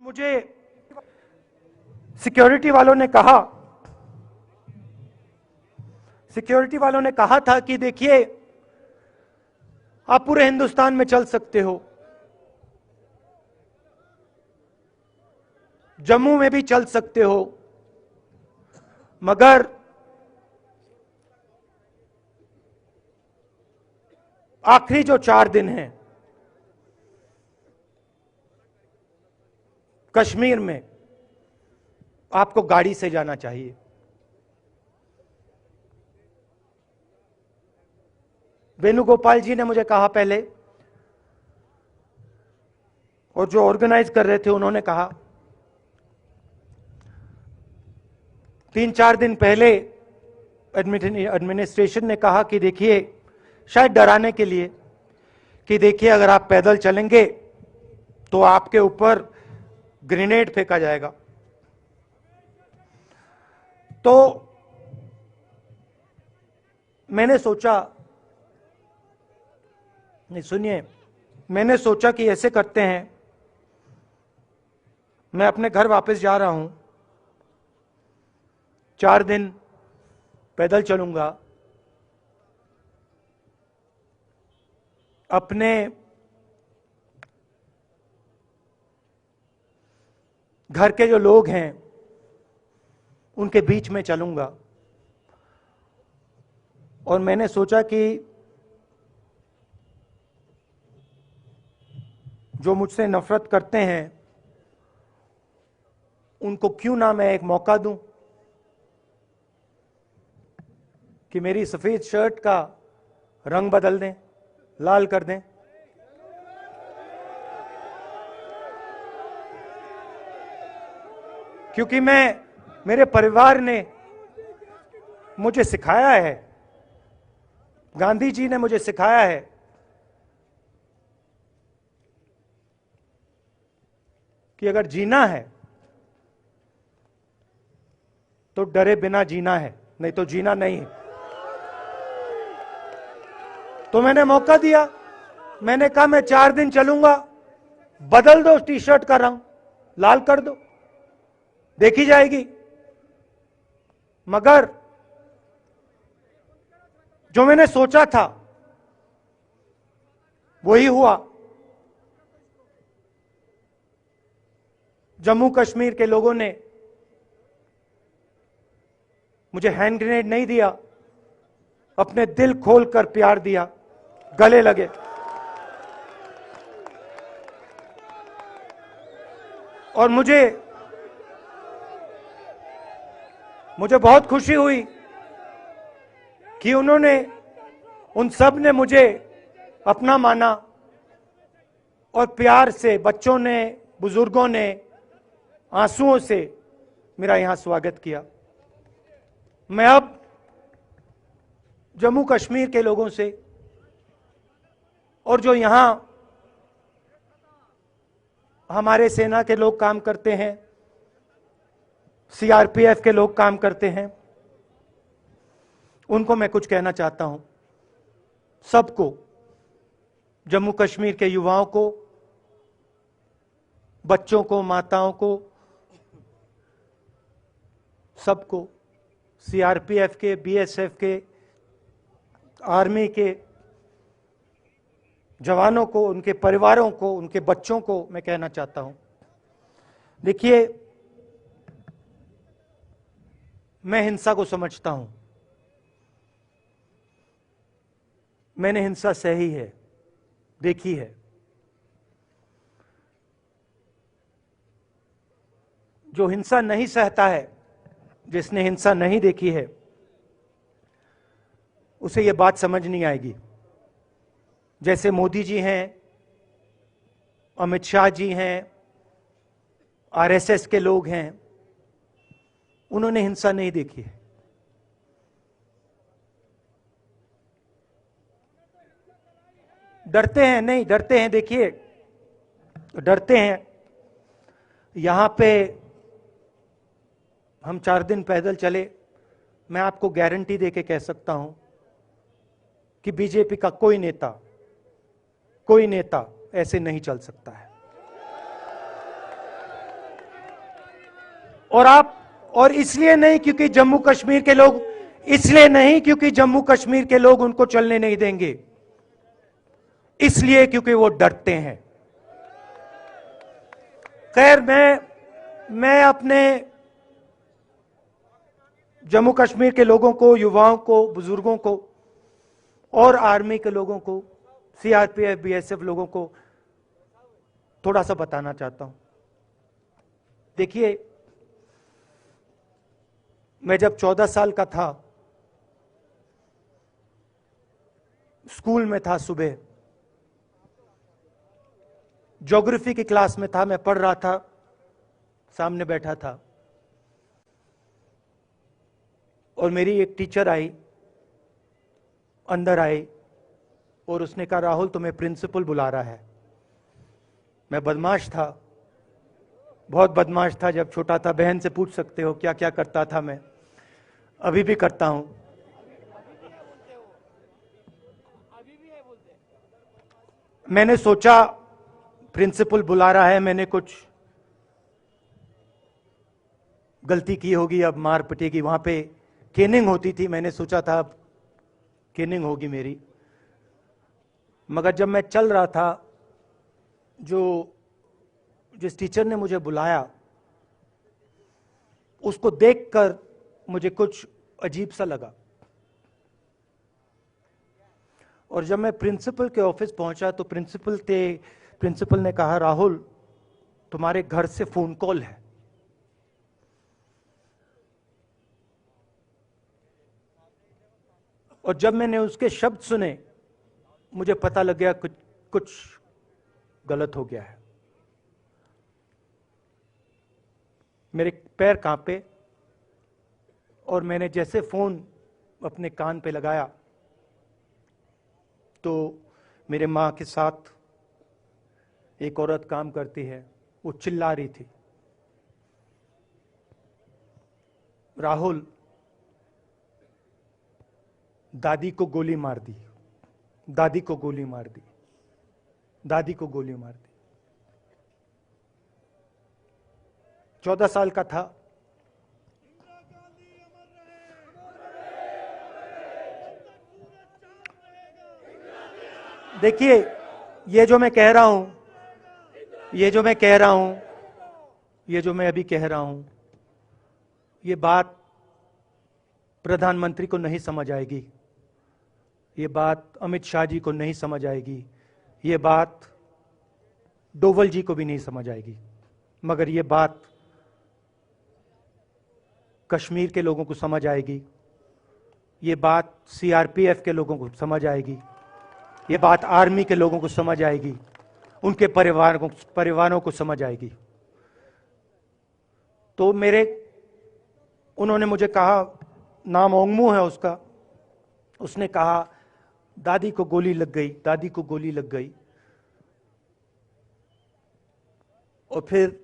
मुझे सिक्योरिटी वालों ने कहा था कि देखिए आप पूरे हिंदुस्तान में चल सकते हो, जम्मू में भी चल सकते हो, मगर आखिरी जो 4 दिन हैं कश्मीर में आपको गाड़ी से जाना चाहिए। वेणुगोपाल जी ने मुझे कहा पहले, और जो ऑर्गेनाइज कर रहे थे उन्होंने कहा। 3-4 दिन पहले एडमिनिस्ट्रेशन ने कहा कि देखिए, शायद डराने के लिए, कि देखिए अगर आप पैदल चलेंगे तो आपके ऊपर ग्रेनेड फेंका जाएगा। तो मैंने सोचा, नहीं सुनिए, मैंने सोचा कि ऐसे करते हैं, मैं अपने घर वापस जा रहा हूं, 4 दिन पैदल चलूंगा, अपने घर के जो लोग हैं उनके बीच में चलूंगा। और मैंने सोचा कि जो मुझसे नफरत करते हैं उनको क्यों ना मैं एक मौका दूं कि मेरी सफेद शर्ट का रंग बदल दें, लाल कर दें। क्योंकि मेरे परिवार ने मुझे सिखाया है, गांधी जी ने मुझे सिखाया है कि अगर जीना है तो डरे बिना जीना है, नहीं तो जीना नहीं है। तो मैंने मौका दिया, मैंने कहा मैं 4 दिन चलूंगा, बदल दो टी शर्ट का रंग, लाल कर दो, देखी जाएगी। मगर जो मैंने सोचा था वही हुआ। जम्मू कश्मीर के लोगों ने मुझे हैंड ग्रेनेड नहीं दिया, अपने दिल खोलकर प्यार दिया, गले लगे। और मुझे बहुत खुशी हुई कि उन सब ने मुझे अपना माना, और प्यार से बच्चों ने, बुजुर्गों ने आंसुओं से मेरा यहां स्वागत किया। मैं अब जम्मू कश्मीर के लोगों से, और जो यहां हमारे सेना के लोग काम करते हैं, सीआरपीएफ के लोग काम करते हैं, उनको मैं कुछ कहना चाहता हूं। सबको, जम्मू कश्मीर के युवाओं को, बच्चों को, माताओं को, सबको, सीआरपीएफ के, बीएसएफ के, आर्मी के जवानों को, उनके परिवारों को, उनके बच्चों को मैं कहना चाहता हूं, देखिए मैं हिंसा को समझता हूं, मैंने हिंसा सही है, देखी है। जो हिंसा नहीं सहता है, जिसने हिंसा नहीं देखी है, उसे यह बात समझ नहीं आएगी। जैसे मोदी जी हैं, अमित शाह जी हैं, आरएसएस के लोग हैं, उन्होंने हिंसा नहीं देखी है। डरते हैं, नहीं डरते हैं, देखिए डरते हैं। यहां पे हम 4 दिन पैदल चले, मैं आपको गारंटी देके कह सकता हूं कि बीजेपी का कोई नेता ऐसे नहीं चल सकता है। और इसलिए नहीं क्योंकि जम्मू कश्मीर के लोग, इसलिए नहीं क्योंकि जम्मू कश्मीर के लोग उनको चलने नहीं देंगे, इसलिए क्योंकि वो डरते हैं। खैर, मैं अपने जम्मू कश्मीर के लोगों को, युवाओं को, बुजुर्गों को और आर्मी के लोगों को, सीआरपीएफ, बीएसएफ लोगों को थोड़ा सा बताना चाहता हूं। देखिए, मैं जब 14 साल का था, स्कूल में था, सुबह ज्योग्राफी की क्लास में था, मैं पढ़ रहा था, सामने बैठा था और मेरी एक टीचर आई, अंदर आई और उसने कहा, राहुल तुम्हें प्रिंसिपल बुला रहा है। मैं बदमाश था, बहुत बदमाश था जब छोटा था। बहन से पूछ सकते हो क्या क्या करता था मैं, अभी भी करता हूं। मैंने सोचा प्रिंसिपल बुला रहा है, मैंने कुछ गलती की होगी, अब मार पिटेगी। वहां पे केनिंग होती थी, मैंने सोचा था अब केनिंग होगी मेरी। मगर जब मैं चल रहा था, जिस टीचर ने मुझे बुलाया, उसको देखकर मुझे कुछ अजीब सा लगा। और जब मैं प्रिंसिपल के ऑफिस पहुंचा तो प्रिंसिपल ने कहा, राहुल तुम्हारे घर से फोन कॉल है। और जब मैंने उसके शब्द सुने, मुझे पता लग गया कुछ गलत हो गया है। मेरे पैर कांपे और मैंने जैसे फोन अपने कान पे लगाया तो मेरे मां के साथ एक औरत काम करती है, वो चिल्ला रही थी, राहुल दादी को गोली मार दी, दादी को गोली मार दी, दादी को गोली मार दी। 14 साल का था। देखिए, ये जो मैं कह रहा हूं, ये जो मैं कह रहा हूं, ये जो मैं अभी कह रहा हूं, ये बात प्रधानमंत्री को नहीं समझ आएगी, ये बात अमित शाह जी को नहीं समझ आएगी, ये बात डोवल जी को भी नहीं समझ आएगी, मगर ये बात कश्मीर के लोगों को समझ आएगी, ये बात सीआरपीएफ के लोगों को समझ आएगी, ये बात आर्मी के लोगों को समझ आएगी, उनके परिवारों को समझ आएगी। तो उन्होंने मुझे कहा, नाम ओंगमू है उसका, उसने कहा दादी को गोली लग गई, दादी को गोली लग गई। और फिर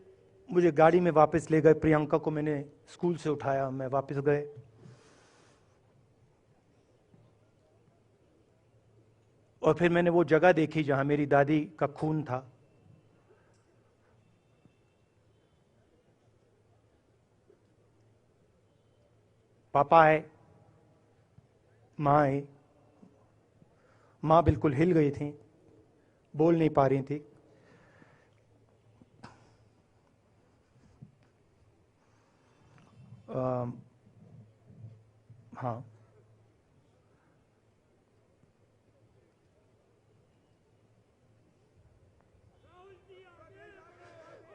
मुझे गाड़ी में वापस ले गए, प्रियंका को मैंने स्कूल से उठाया, मैं वापस गए। और फिर मैंने वो जगह देखी जहां मेरी दादी का खून था। पापा आए, मां आई, मां बिल्कुल हिल गई थी, बोल नहीं पा रही थी। हाँ,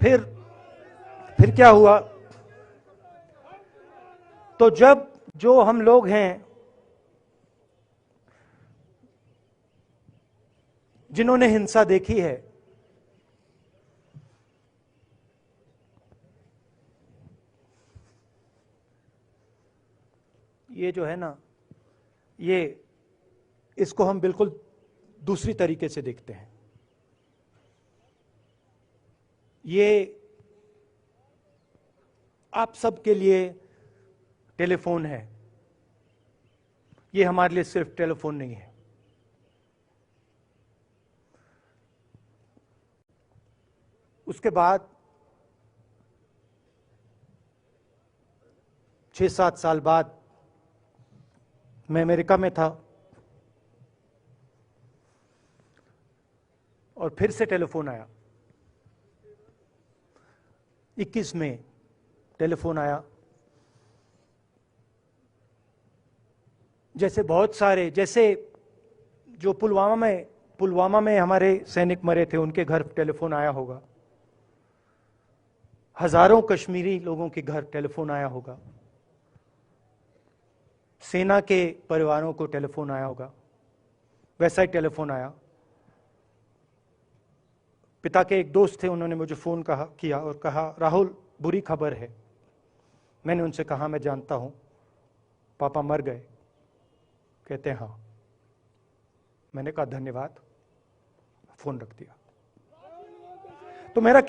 फिर क्या हुआ, तो जब जो हम लोग हैं जिन्होंने हिंसा देखी है, ये जो है ना, ये इसको हम बिल्कुल दूसरी तरीके से देखते हैं। ये आप सबके लिए टेलीफोन है, ये हमारे लिए सिर्फ टेलीफोन नहीं है। उसके बाद 6-7 साल बाद मैं अमेरिका में था और फिर से टेलीफोन आया। 21 में टेलीफोन आया। जैसे बहुत सारे, जैसे जो पुलवामा में हमारे सैनिक मरे थे, उनके घर टेलीफोन आया होगा। हजारों कश्मीरी लोगों के घर टेलीफोन आया होगा। सेना के परिवारों को टेलीफोन आया होगा। वैसा ही टेलीफोन आया। पिता के एक दोस्त थे, उन्होंने मुझे फोन किया और कहा, राहुल बुरी खबर है। मैंने उनसे कहा, मैं जानता हूं, पापा मर गए। कहते हैं हाँ। मैंने कहा धन्यवाद, फोन रख दिया। तो मेरा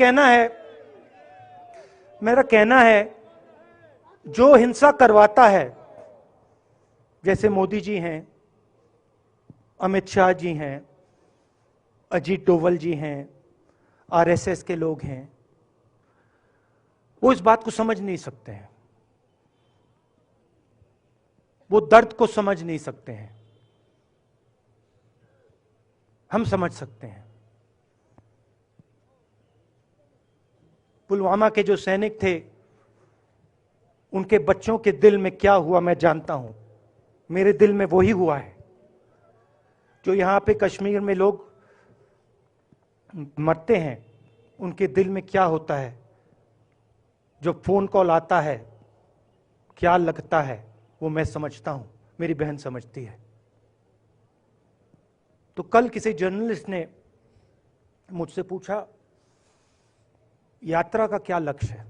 कहना है जो हिंसा करवाता है, जैसे मोदी जी हैं, अमित शाह जी हैं, अजीत डोवल जी हैं, आरएसएस के लोग हैं, वो इस बात को समझ नहीं सकते हैं, वो दर्द को समझ नहीं सकते हैं। हम समझ सकते हैं। पुलवामा के जो सैनिक थे, उनके बच्चों के दिल में क्या हुआ मैं जानता हूं। मेरे दिल में वही हुआ है जो यहां पे कश्मीर में लोग मरते हैं, उनके दिल में क्या होता है। जो फोन कॉल आता है, क्या लगता है, वो मैं समझता हूं, मेरी बहन समझती है। तो कल किसी जर्नलिस्ट ने मुझसे पूछा, यात्रा का क्या लक्ष्य है।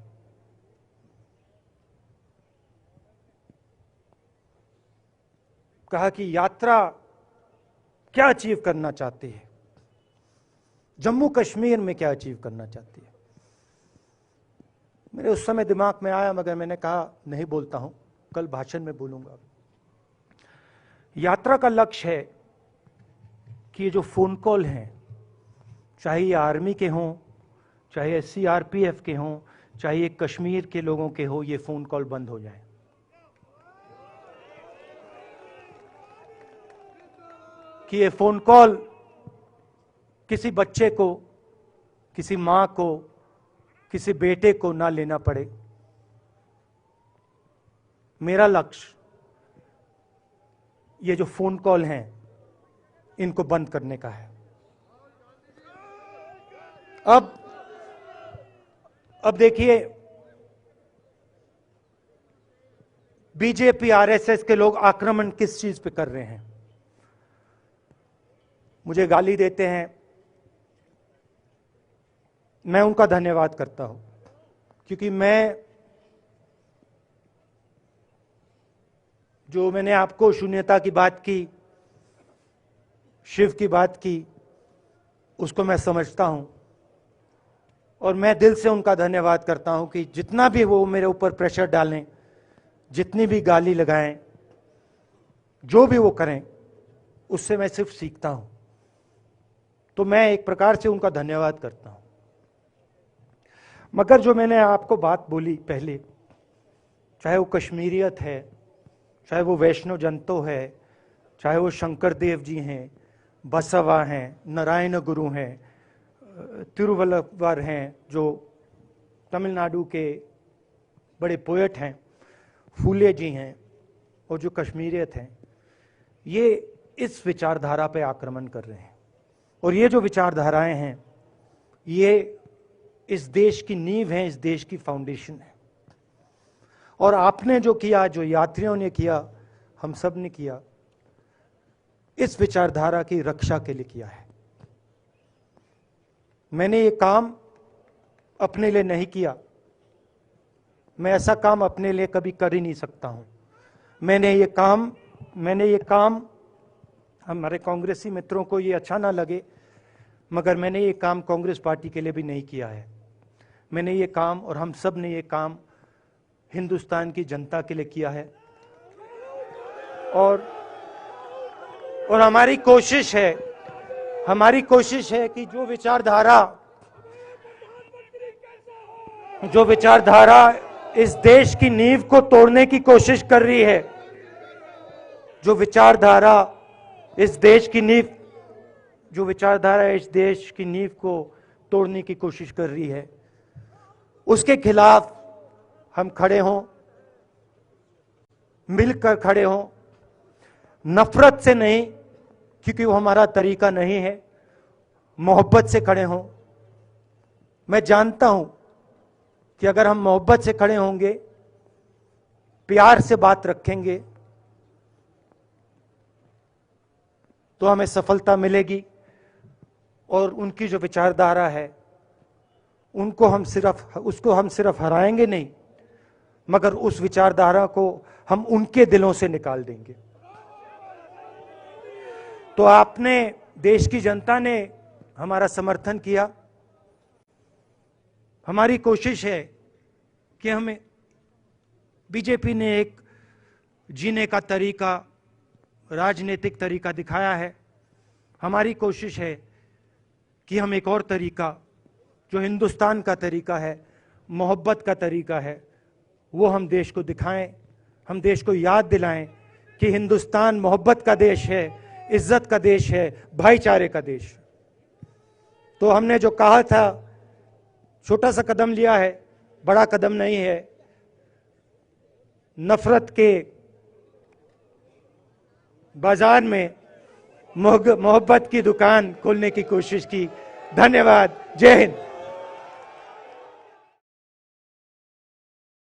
कहा कि यात्रा क्या अचीव करना चाहती है, जम्मू कश्मीर में क्या अचीव करना चाहती है। मेरे उस समय दिमाग में आया, मगर मैंने कहा नहीं बोलता हूं, कल भाषण में बोलूंगा। यात्रा का लक्ष्य है कि ये जो फोन कॉल हैं, चाहे ये आर्मी के हों, चाहे सीआरपीएफ के हों, चाहे ये कश्मीर के लोगों के हो, ये फोन कॉल बंद हो जाए। कि ये फोन कॉल किसी बच्चे को, किसी मां को, किसी बेटे को ना लेना पड़े। मेरा लक्ष्य ये जो फोन कॉल हैं, इनको बंद करने का है। अब देखिए, बीजेपी आरएसएस के लोग आक्रमण किस चीज पे कर रहे हैं। मुझे गाली देते हैं, मैं उनका धन्यवाद करता हूं, क्योंकि मैंने आपको शून्यता की बात की, शिव की बात की, उसको मैं समझता हूं और मैं दिल से उनका धन्यवाद करता हूं कि जितना भी वो मेरे ऊपर प्रेशर डालें, जितनी भी गाली लगाएं, जो भी वो करें, उससे मैं सिर्फ सीखता हूं। तो मैं एक प्रकार से उनका धन्यवाद करता हूं। मगर जो मैंने आपको बात बोली पहले, चाहे वो कश्मीरियत है, चाहे वो वैष्णव जंतो है, चाहे वो शंकर देव जी हैं, बसवा हैं, नारायण गुरु हैं, तिरुवल्लुवर हैं, जो तमिलनाडु के बड़े पोएट हैं, फूले जी हैं, और जो कश्मीरियत हैं, ये इस विचारधारा पे आक्रमण कर रहे हैं। और ये जो विचारधाराएं हैं, ये इस देश की नींव है, इस देश की फाउंडेशन है। और आपने जो किया, जो यात्रियों ने किया, हम सब ने किया, इस विचारधारा की रक्षा के लिए किया है। मैंने ये काम अपने लिए नहीं किया, मैं ऐसा काम अपने लिए कभी कर ही नहीं सकता हूं। मैंने ये काम हमारे कांग्रेसी मित्रों को ये अच्छा ना लगे, मगर मैंने ये काम कांग्रेस पार्टी के लिए भी नहीं किया है। मैंने ये काम, और हम सब ने ये काम हिंदुस्तान की जनता के लिए किया है। और हमारी कोशिश है कि जो विचारधारा इस देश की नींव को तोड़ने की कोशिश कर रही है, जो विचारधारा इस देश की नींव को तोड़ने की कोशिश कर रही है, उसके खिलाफ हम खड़े हों, मिलकर खड़े हों, नफरत से नहीं, क्योंकि वो हमारा तरीका नहीं है, मोहब्बत से खड़े हों। मैं जानता हूं कि अगर हम मोहब्बत से खड़े होंगे, प्यार से बात रखेंगे, तो हमें सफलता मिलेगी। और उनकी जो विचारधारा है, उसको हम सिर्फ हराएंगे नहीं, मगर उस विचारधारा को हम उनके दिलों से निकाल देंगे। तो आपने, देश की जनता ने हमारा समर्थन किया। हमारी कोशिश है कि हमें, बीजेपी ने एक जीने का तरीका, राजनीतिक तरीका दिखाया है। हमारी कोशिश है कि हम एक और तरीका, जो हिंदुस्तान का तरीका है, मोहब्बत का तरीका है, वो हम देश को दिखाएं। हम देश को याद दिलाएं कि हिंदुस्तान मोहब्बत का देश है, इज्जत का देश है, भाईचारे का देश। तो हमने जो कहा था, छोटा सा कदम लिया है, बड़ा कदम नहीं है। नफरत के बाजार में मोहब्बत की दुकान खोलने की कोशिश की। धन्यवाद। जय हिंद।